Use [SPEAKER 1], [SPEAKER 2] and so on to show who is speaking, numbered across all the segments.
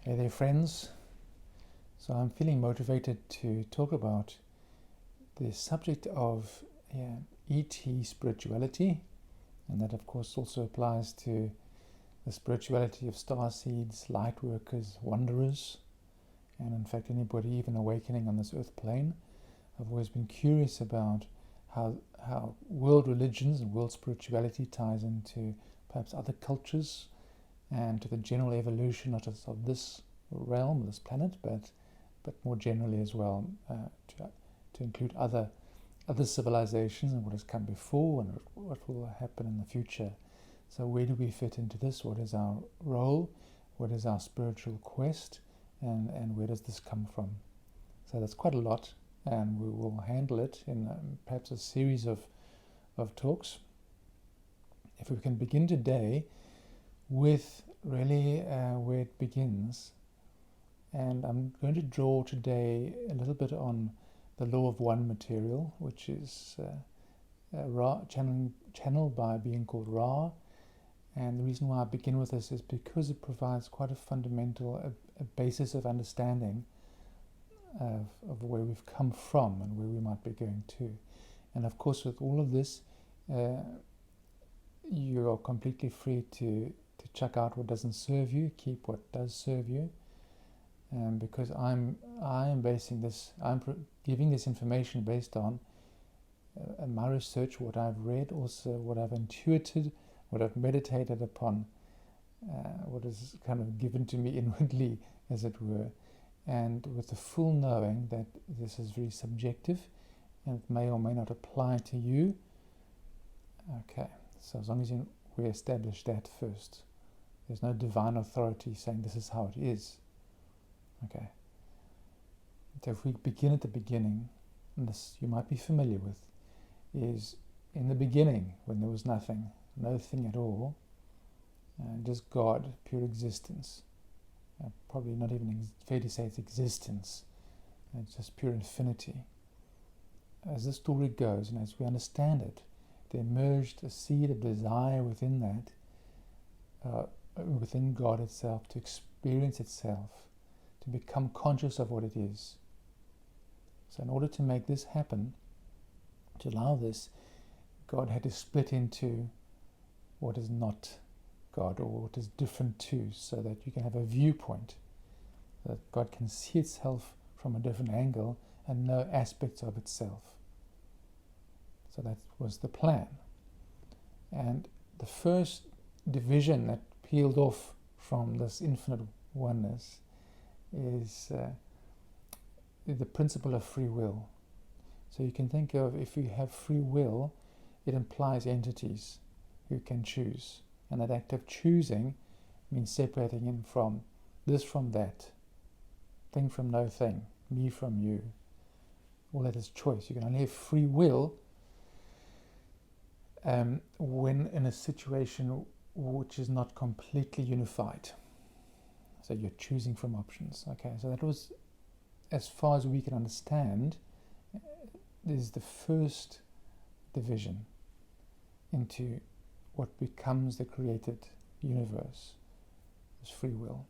[SPEAKER 1] Hey there, friends. So I'm feeling motivated to talk about the subject of ET spirituality, and that, of course, also applies to the spirituality of starseeds, light workers, wanderers, and in fact anybody even awakening on this earth plane. I've always been curious about how world religions and world spirituality ties into perhaps other cultures and to the general evolution not just of this realm, this planet, but more generally as well, to include other civilizations and what has come before and what will happen in the future. So where do we fit into this? What is our role? What is our spiritual quest? And where does this come from? So that's quite a lot, and we will handle it in perhaps a series of talks. If we can begin today with really where it begins, and I'm going to draw today a little bit on the law of one material, which is channeled by a being called Ra. And the reason why I begin with this is because it provides quite a fundamental, a basis of understanding of where we've come from and where we might be going to. And of course, with all of this, you are completely free to chuck out what doesn't serve you, keep what does serve you. Because I am basing this, I'm giving this information based on my research, what I've read, also what I've intuited, what I've meditated upon, what is kind of given to me inwardly, as it were, and with the full knowing that this is very subjective and it may or may not apply to you. Okay, so as long as we establish that first, there's no divine authority saying this is how it is. Okay, so if we begin at the beginning, and this you might be familiar with, is in the beginning when there was nothing, no thing at all, just God, pure existence. Probably not even fair to say it's existence, it's just pure infinity. As the story goes and as we understand it, there emerged a seed of desire within that, within God itself, to experience itself, to become conscious of what it is. So in order to make this happen, to allow this, God had to split into what is not God or what is different to, so that you can have a viewpoint, that God can see itself from a different angle and know aspects of itself. So that was the plan. And the first division that peeled off from this infinite oneness is the principle of free will. So you can think of, if you have free will, it implies entities who can choose. And that act of choosing means separating him from this from that, thing from no thing, me from you. All that is choice. You can only have free will when in a situation which is not completely unified. So you're choosing from options. Okay, so that was, as far as we can understand, is the first division into what becomes the created universe, is free will.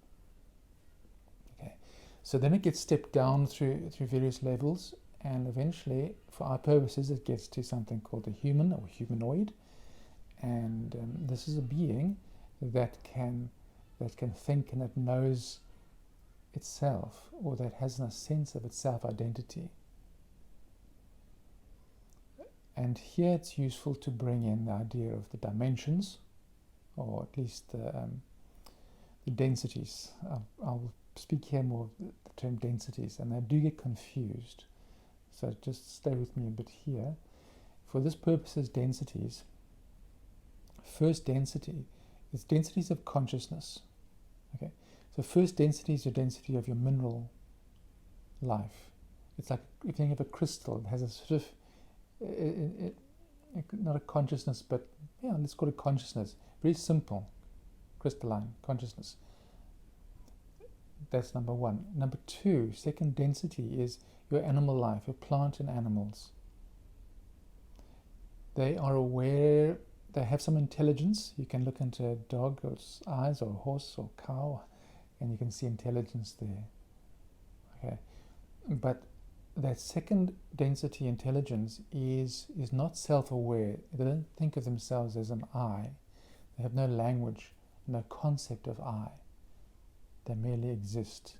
[SPEAKER 1] Okay, so then it gets stepped down through various levels, and eventually, for our purposes, it gets to something called a human or humanoid, and this is a being that can think and that knows itself, or that has a sense of its self-identity. And here it's useful to bring in the idea of the dimensions, or at least the densities. I'll speak here more of the term densities, and I do get confused. So just stay with me a bit here. For this purposes, densities. First density is densities of consciousness. Okay, so first density is your density of your mineral life. It's like if you have a crystal, it has a sort of not a consciousness, but yeah, let's call it consciousness. Very simple, crystalline consciousness. That's number one. Number two, second density is your animal life, your plant and animals. They are aware, they have some intelligence. You can look into a dog's eyes or a horse or cow and you can see intelligence there. Okay, but that second density intelligence is not self-aware. They don't think of themselves as an I. They have no language, no concept of I. They merely exist.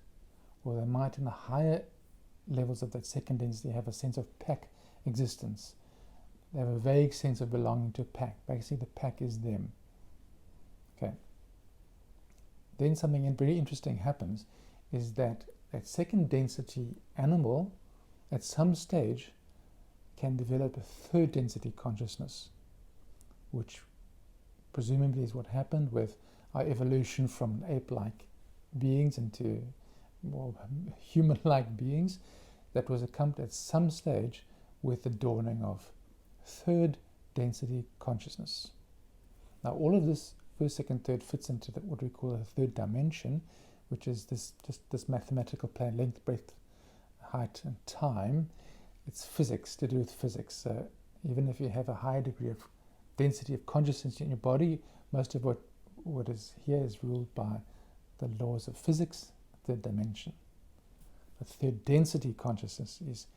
[SPEAKER 1] Or they might, in the higher levels of that second density, have a sense of pack existence. They have a vague sense of belonging to a pack. Basically, the pack is them. Okay. Then something very interesting happens, is that second density animal, at some stage, can develop a third density consciousness, which presumably is what happened with our evolution from ape-like beings into more human-like beings. That was accompanied at some stage with the dawning of third density consciousness. Now, all of this first, second, third fits into what we call a third dimension, which is this mathematical plane, length, breadth, height, and time. It's physics, to do with physics. So even if you have a higher degree of density of consciousness in your body, most of what is here is ruled by the laws of physics, third dimension. The third density consciousness is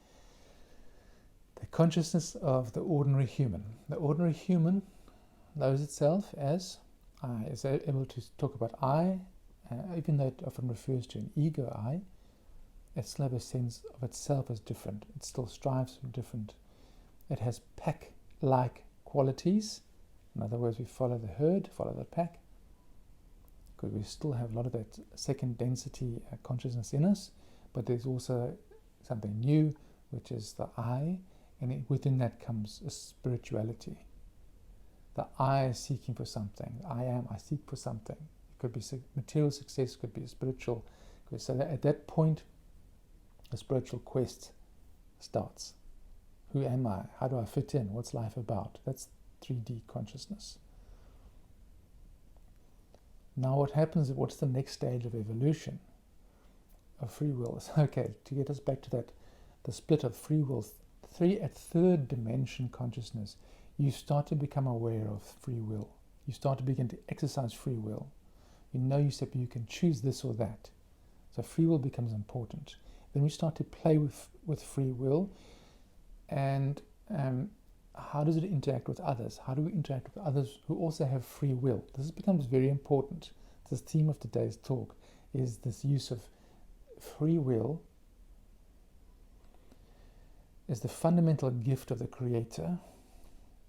[SPEAKER 1] the consciousness of the ordinary human. The ordinary human knows itself as I, is able to talk about I, even though it often refers to an ego I. It still has a sense of itself as different. It still strives for different. It has pack-like qualities. In other words, we follow the herd, follow the pack, because we still have a lot of that second density consciousness in us, but there's also something new, which is the I, and within that comes a spirituality. The I is seeking for something. I am, I seek for something. It could be material success, could be a spiritual quest. So that at that point, the spiritual quest starts. Who am I? How do I fit in? What's life about? That's 3D consciousness. Now what happens, what's the next stage of evolution of free will? Okay, to get us back to that, the split of free will, at third dimension consciousness, you start to become aware of free will. You start to begin to exercise free will. You know you can choose this or that. So free will becomes important. Then you start to play with free will, and how does it interact with others? How do we interact with others who also have free will? This becomes very important. This theme of today's talk is this use of free will as the fundamental gift of the Creator,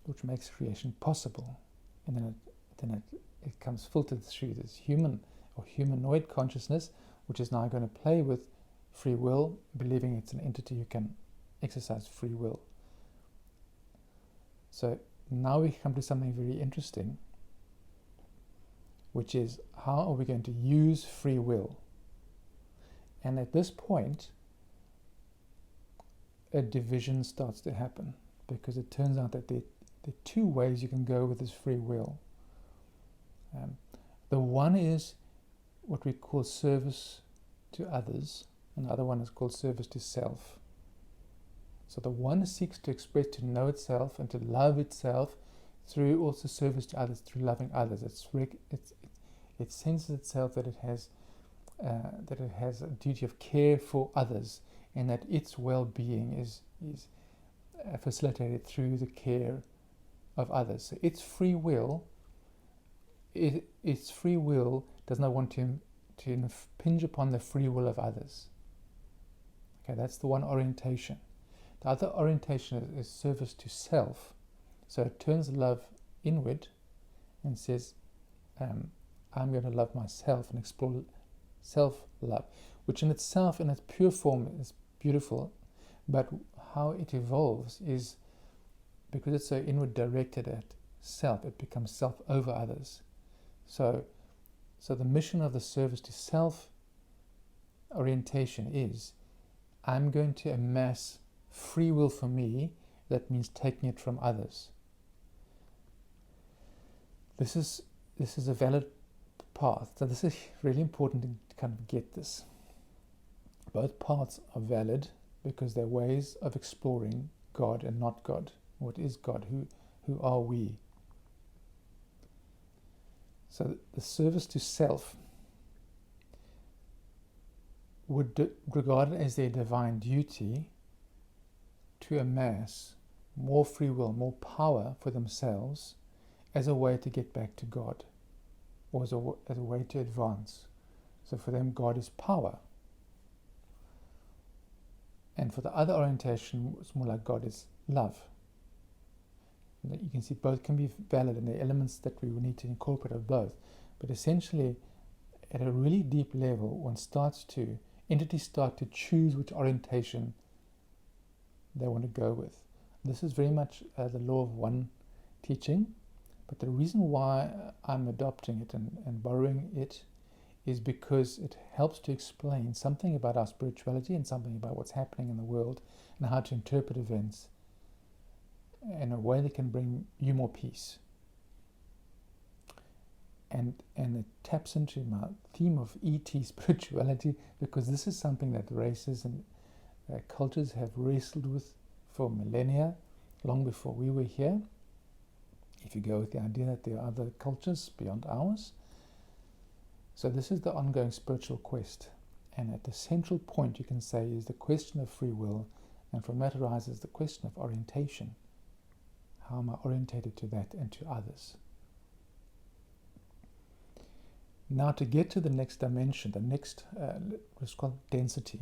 [SPEAKER 1] which makes creation possible. And then it comes filtered through this human or humanoid consciousness, which is now going to play with free will, believing it's an entity who can exercise free will. So now we come to something very interesting, which is how are we going to use free will? And at this point, a division starts to happen, because it turns out that there are two ways you can go with this free will. The one is what we call service to others, and the other one is called service to self. So the one seeks to express, to know itself and to love itself through also service to others, through loving others. It senses itself that it has a duty of care for others, and that its well-being is facilitated through the care of others. So its free will does not want to impinge upon the free will of others. Okay, that's the one orientation. The other orientation is service to self. So it turns love inward and says, I'm going to love myself and explore self-love, which in itself, in its pure form, is beautiful. But how it evolves is, because it's so inward directed at self, it becomes self over others. So the mission of the service to self orientation is, I'm going to amass free will for me. That means taking it from others. This is a valid path. So this is really important to kind of get this. Both paths are valid because they're ways of exploring God and not God. What is God? Who are we? So the service to self would regard it as their divine duty to amass more free will, more power for themselves as a way to get back to God, or as a way to advance. So for them, God is power. And for the other orientation, it's more like God is love. And you can see both can be valid, and the elements that we will need to incorporate are both. But essentially, at a really deep level, entities start to choose which orientation they want to go with. This is very much the law of one teaching, but the reason why I'm adopting it and borrowing it is because it helps to explain something about our spirituality and something about what's happening in the world and how to interpret events in a way that can bring you more peace. And it taps into my theme of ET spirituality, because this is something that races and cultures have wrestled with for millennia, long before we were here. If you go with the idea that there are other cultures beyond ours. So this is the ongoing spiritual quest. And at the central point, you can say, is the question of free will, and from that arises the question of orientation. How am I orientated to that and to others? Now to get to the next dimension, the next, what's called density.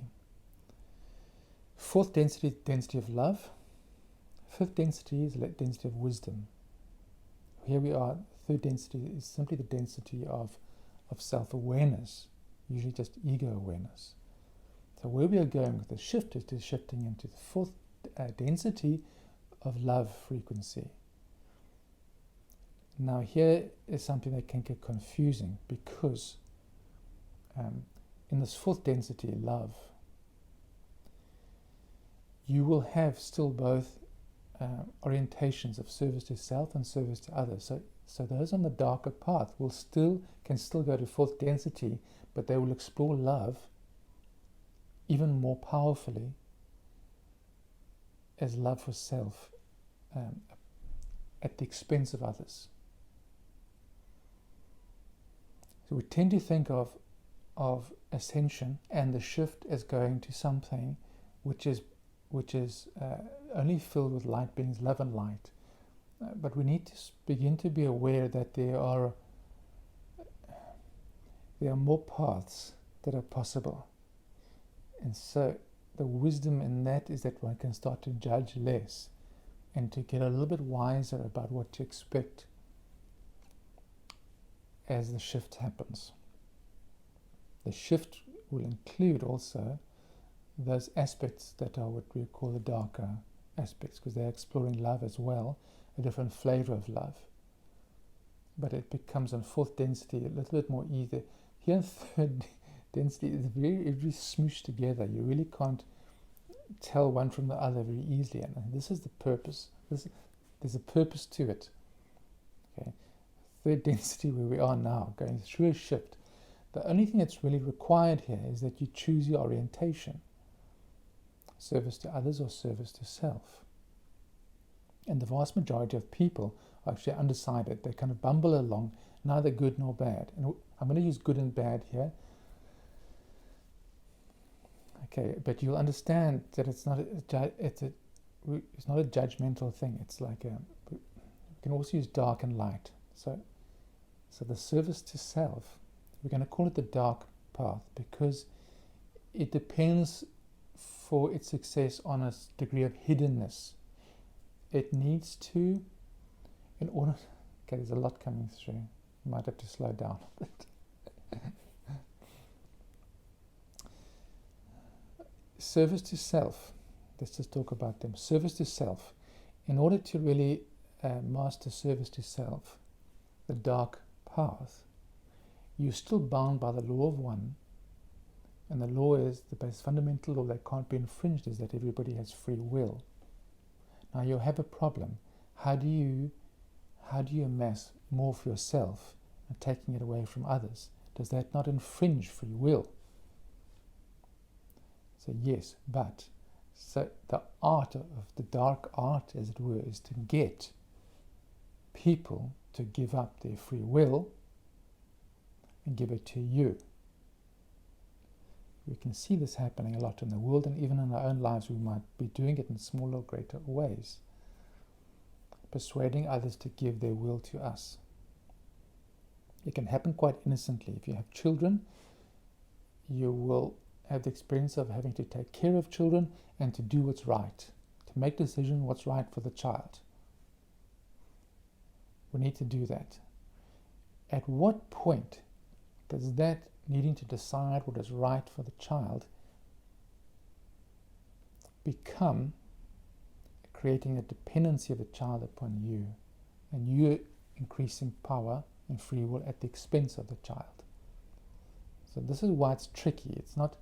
[SPEAKER 1] Fourth density, density of love. Fifth density is the density of wisdom. Here we are. Third density is simply the density of self-awareness, usually just ego awareness. So where we are going with the shift is to shifting into the fourth density of love frequency. Now here is something that can get confusing, because in this fourth density, love, you will have still both orientations of service to self and service to others. So those on the darker path can still go to fourth density, but they will explore love even more powerfully as love for self at the expense of others. So we tend to think of ascension and the shift as going to something which is only filled with light beings, love and light. But we need to begin to be aware that there are more paths that are possible. And so the wisdom in that is that one can start to judge less and to get a little bit wiser about what to expect as the shift happens. The shift will include also those aspects that are what we call the darker aspects, because they're exploring love as well, a different flavor of love. But it becomes on fourth density a little bit more easy. Here in third density, it's very smooshed together. You really can't tell one from the other very easily, and this is the purpose. There's a purpose to it. Okay, third density, where we are now, going through a shift. The only thing that's really required here is that you choose your orientation: service to others or service to self. And the vast majority of people are actually undecided. They kind of bumble along, neither good nor bad. And I'm going to use good and bad here. Okay, but you'll understand that it's not a judgmental thing. It's like we can also use dark and light. So the service to self, we're going to call it the dark path, because it depends for its success on a degree of hiddenness. It needs to, in order, okay, there's a lot coming through. You might have to slow down a bit. Service to self. Let's just talk about them. Service to self. In order to really master service to self, the dark path, you're still bound by the law of one. And the law is, the most fundamental law that can't be infringed is that everybody has free will. Now you have a problem. How do you amass more for yourself and taking it away from others? Does that not infringe free will? So yes, but so the art of the dark art, as it were, is to get people to give up their free will and give it to you. We can see this happening a lot in the world, and even in our own lives we might be doing it in smaller or greater ways. Persuading others to give their will to us. It can happen quite innocently. If you have children, you will have the experience of having to take care of children and to do what's right, to make decisions what's right for the child. We need to do that. At what point does that needing to decide what is right for the child become creating a dependency of the child upon you, and you increasing power and free will at the expense of the child? So this is why it's tricky. It's not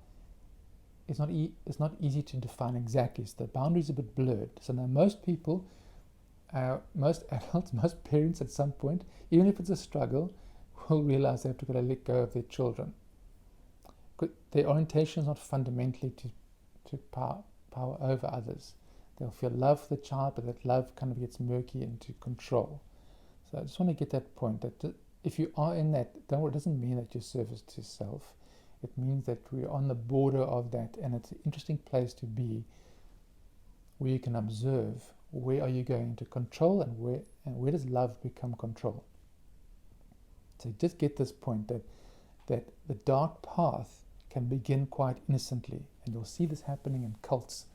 [SPEAKER 1] easy to define exactly. So the boundaries are a bit blurred. So now most people, most adults, most parents at some point, even if it's a struggle, will realize they have to let go of their children. Their orientation is not fundamentally to power over others. They'll feel love for the child, but that love kind of gets murky into control. So I just want to get that point, that if you are in that, it doesn't mean that you're service to self. It means that we're on the border of that, and it's an interesting place to be, where you can observe where are you going to control, and where does love become control. So just get this point that the dark path can begin quite innocently, and you'll see this happening in cults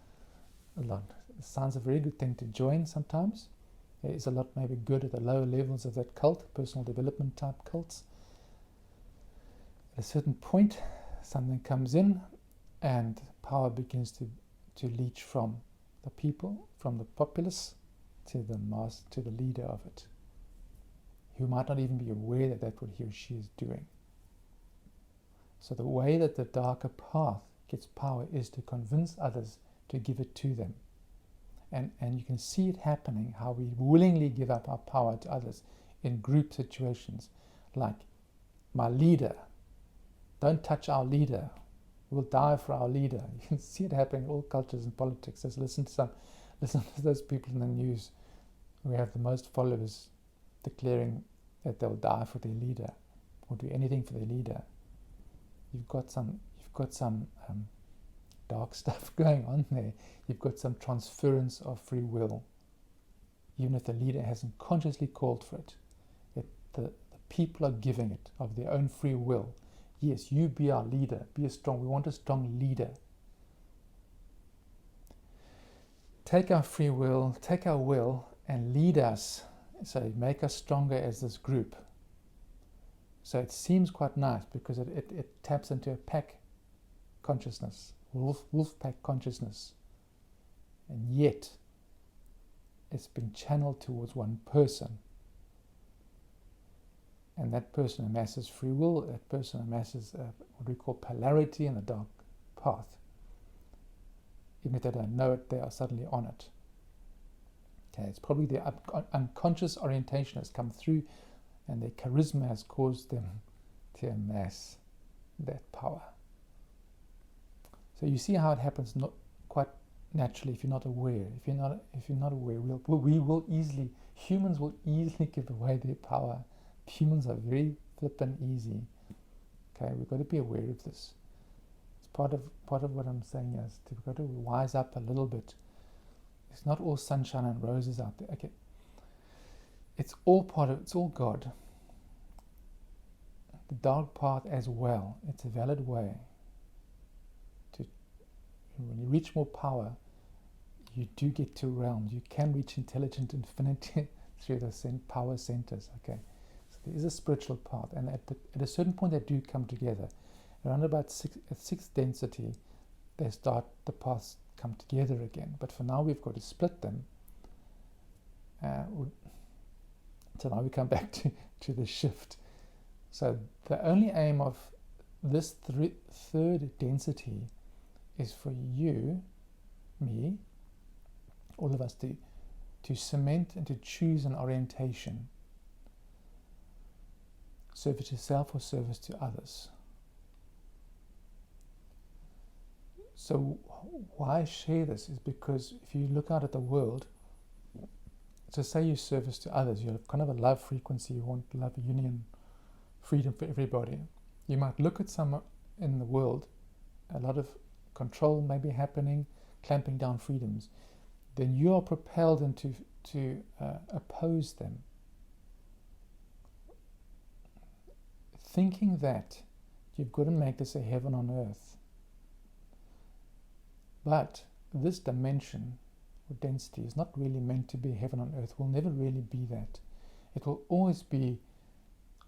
[SPEAKER 1] a lot. It sounds a very good thing to join sometimes. There is a lot maybe good at the lower levels of that cult, personal development type cults. At a certain point, something comes in and power begins to leach from the people, from the populace to the mass, to the leader of it, who might not even be aware that that's what he or she is doing. So the way that the darker path gets power is to convince others to give it to them. And you can see it happening, how we willingly give up our power to others in group situations, like, my leader, don't touch our leader, we'll die for our leader. You can see it happening in all cultures and politics. Just listen to those people in the news who have the most followers declaring that they'll die for their leader or do anything for their leader. You've got some dark stuff going on there. You've got some transference of free will, even if the leader hasn't consciously called for it. The people are giving it of their own free will. Yes, you be our leader, we want a strong leader. Take our free will, take our will and lead us, so make us stronger as this group. So it seems quite nice because it taps into a pack consciousness, wolf pack consciousness, and yet it's been channeled towards one person, and that person amasses free will. That person amasses what we call polarity in the dark path. Even if they don't know it, they are suddenly on it. Okay, it's probably their unconscious orientation has come through, and their charisma has caused them to amass that power. So you see how it happens not quite naturally if you're not aware. If you're not aware, humans will easily give away their power. Humans are very flippin' easy. Okay, we've got to be aware of this. It's part of what I'm saying is we've got to wise up a little bit. It's not all sunshine and roses out there. Okay, it's all God. The dark path as well. It's a valid way. When you reach more power, you do get to realms. You can reach intelligent infinity through the power centers. Okay, so there is a spiritual path, and at a certain point they do come together. Around about sixth density, the paths come together again. But for now, we've got to split them. So now we come back to the shift. So the only aim of this third density is for you, me, all of us to cement and to choose an orientation. Service to self or service to others. So why I share this is because if you look out at the world, so say you service to others, you have kind of a love frequency, you want love, union, freedom for everybody. You might look at someone in the world a lot of control may be happening, clamping down freedoms, then you are propelled into to oppose them, thinking that you've got to make this a heaven on earth. But this dimension or density is not really meant to be heaven on earth, will never really be that. It will always be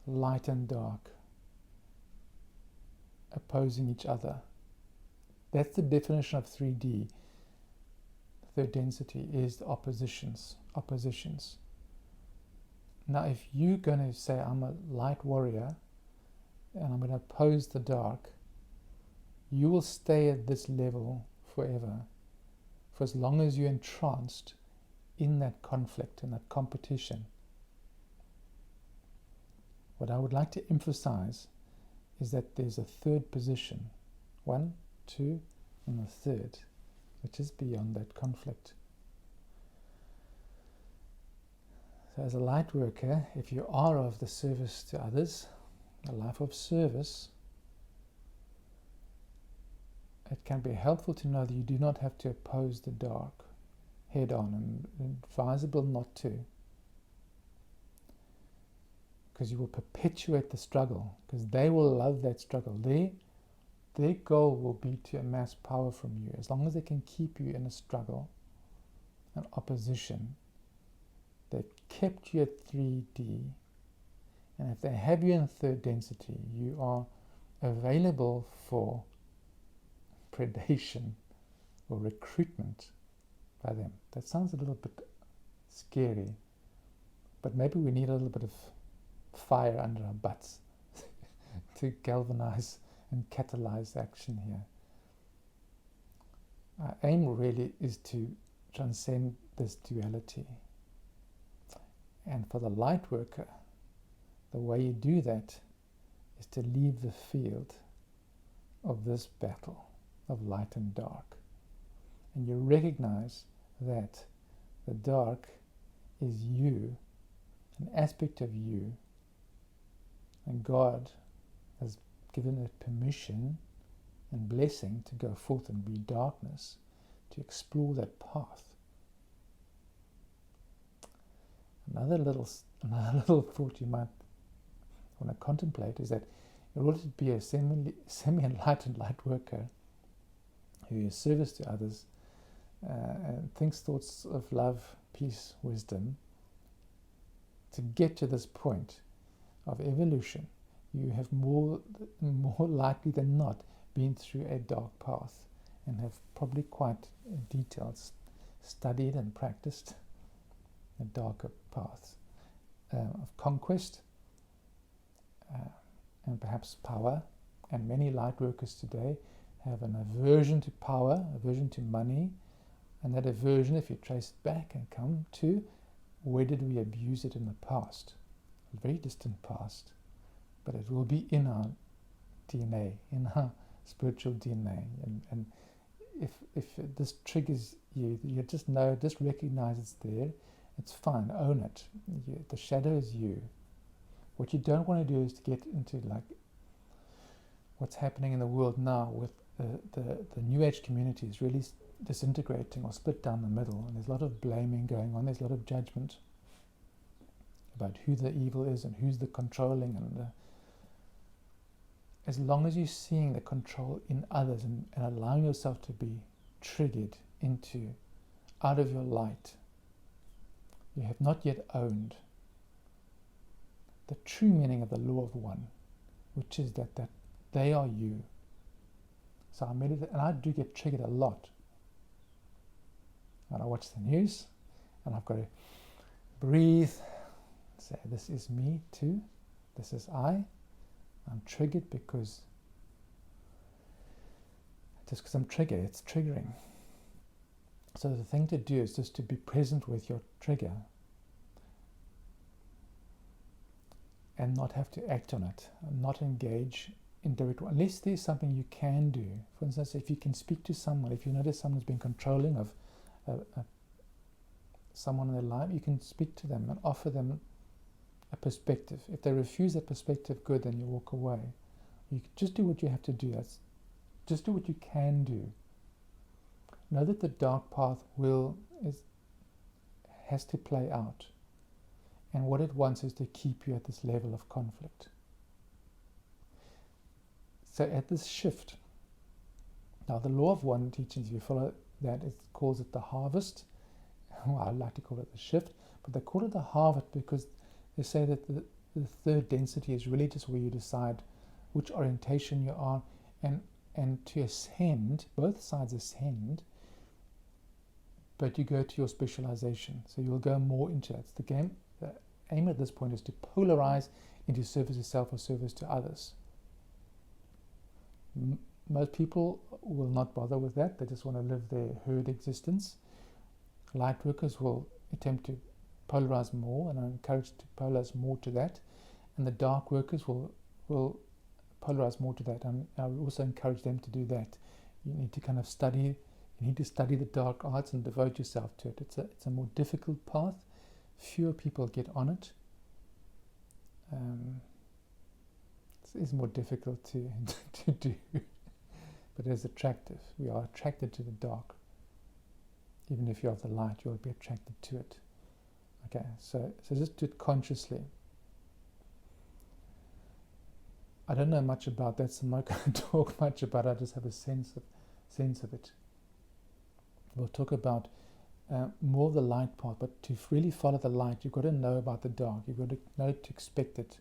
[SPEAKER 1] light and dark opposing each other. That's the definition of 3D. Third density is the oppositions. Now if you're going to say I'm a light warrior and I'm going to oppose the dark, you will stay at this level forever, for as long as you're entranced in that conflict, in that competition. What I would like to emphasize is that there's a third position, 1, 2, and a third, which is beyond that conflict. So as a light worker, if you are of the service to others, a life of service, it can be helpful to know that you do not have to oppose the dark head on, and advisable not to, because you will perpetuate the struggle, because they will love that struggle. Their goal will be to amass power from you. As long as they can keep you in a struggle, an opposition, they've kept you at 3D, and if they have you in third density, you are available for predation or recruitment by them. That sounds a little bit scary, but maybe we need a little bit of fire under our butts to galvanize and catalyze action here. Our aim really is to transcend this duality. And for the light worker, the way you do that is to leave the field of this battle of light and dark. And you recognize that the dark is you, an aspect of you, and God has given it permission and blessing to go forth and be darkness, to explore that path. Another little thought you might want to contemplate is that in order to be a semi-enlightened light worker who is service to others and thinks thoughts of love, peace, wisdom, to get to this point of evolution, you have more likely than not been through a dark path and have probably quite detailed studied and practiced a darker path of conquest and perhaps power. And many light workers today have an aversion to power, aversion to money, and that aversion, if you trace it back and come to where did we abuse it in the past, a very distant past, but it will be in our DNA, in our spiritual DNA. And if this triggers you, you just know, just recognize it's there. It's fine, own it. The shadow is you. What you don't want to do is to get into like what's happening in the world now with the New Age community is really disintegrating or split down the middle, and there's a lot of blaming going on, there's a lot of judgment about who the evil is and who's the controlling, and as long as you're seeing the control in others and allowing yourself to be triggered into out of your light, you have not yet owned the true meaning of the law of one, which is that they are you. So I meditate, and I do get triggered a lot. And I watch the news, and I've got to breathe, say, this is me too, this is I. I'm triggered because I'm triggered, it's triggering. So the thing to do is just to be present with your trigger and not have to act on it, and not engage in direct, unless there's something you can do. For instance, if you can speak to someone, if you notice someone's been controlling of someone in their life, you can speak to them and offer them a perspective. If they refuse that perspective, good, then you walk away. You just do what you have to do. That's just do what you can do. Know that the dark path has to play out, and what it wants is to keep you at this level of conflict. So at this shift, now the law of one teachings, if you follow that, it calls it the harvest. Well, I like to call it the shift, but they call it the harvest because they say that the third density is really just where you decide which orientation you are, and to ascend, both sides ascend, but you go to your specialization. So you'll go more into that. The aim at this point is to polarize into service to self or service to others. Most people will not bother with that. They just want to live their herd existence. Light workers will attempt to polarize more and are encouraged to polarize more to that. And the dark workers will polarize more to that. And I will also encourage them to do that. You need to kind of study. You need to study the dark arts and devote yourself to it. It's a more difficult path. Fewer people get on it. It is more difficult to do, but it is attractive. We are attracted to the dark. Even if you have the light, you'll be attracted to it. Okay, so just do it consciously. I don't know much about that, so I'm not going to talk much about it. I just have a sense of it. We'll talk about more of the light part, but to really follow the light, you've got to know about the dark. You've got to know to expect it.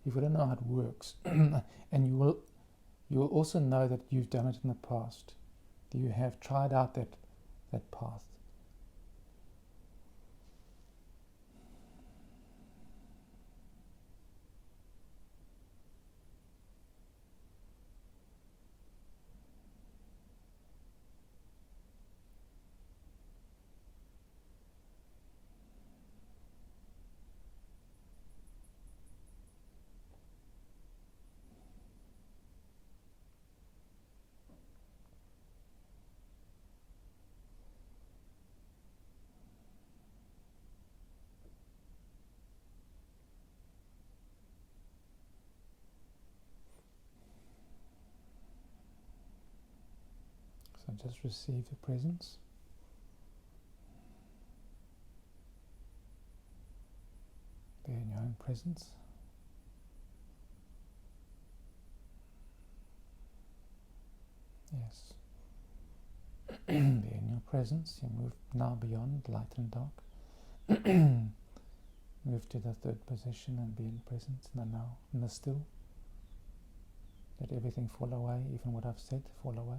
[SPEAKER 1] You've got to know how it works, and you will also know that you've done it in the past. That you have tried out that path. So just receive the presence. Be in your own presence. Yes. Be in your presence. You move now beyond light and dark. Move to the third position and be in presence in the now, in the still. Let everything fall away, even what I've said, fall away.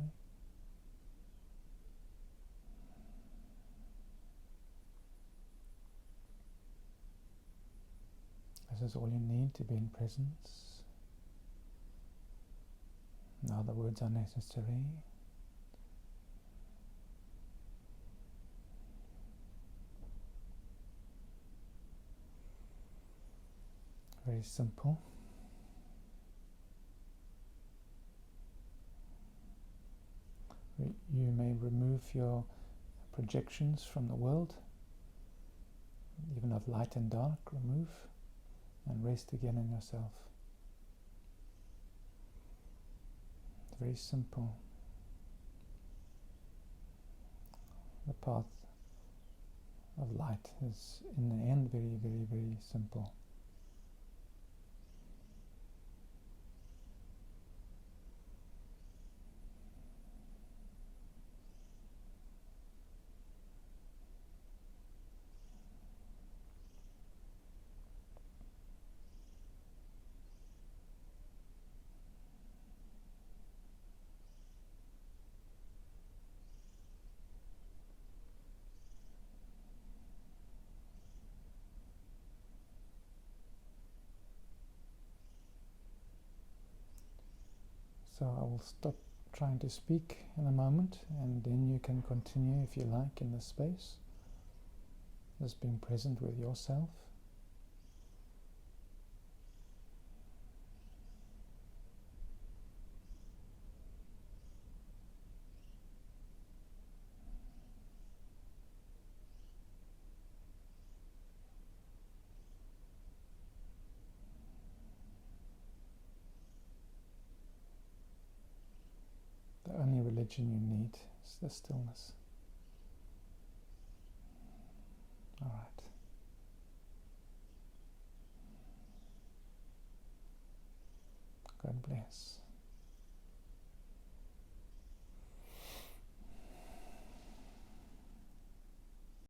[SPEAKER 1] This is all you need to be in presence. No other words are necessary. Very simple. You may remove your projections from the world, even of light and dark, remove, and rest again in yourself. It's very simple. The path of light is, in the end, very, very, very simple. So I will stop trying to speak in a moment, and then you can continue if you like in the space, just being present with yourself. The religion you need. It's the stillness. All right. God bless.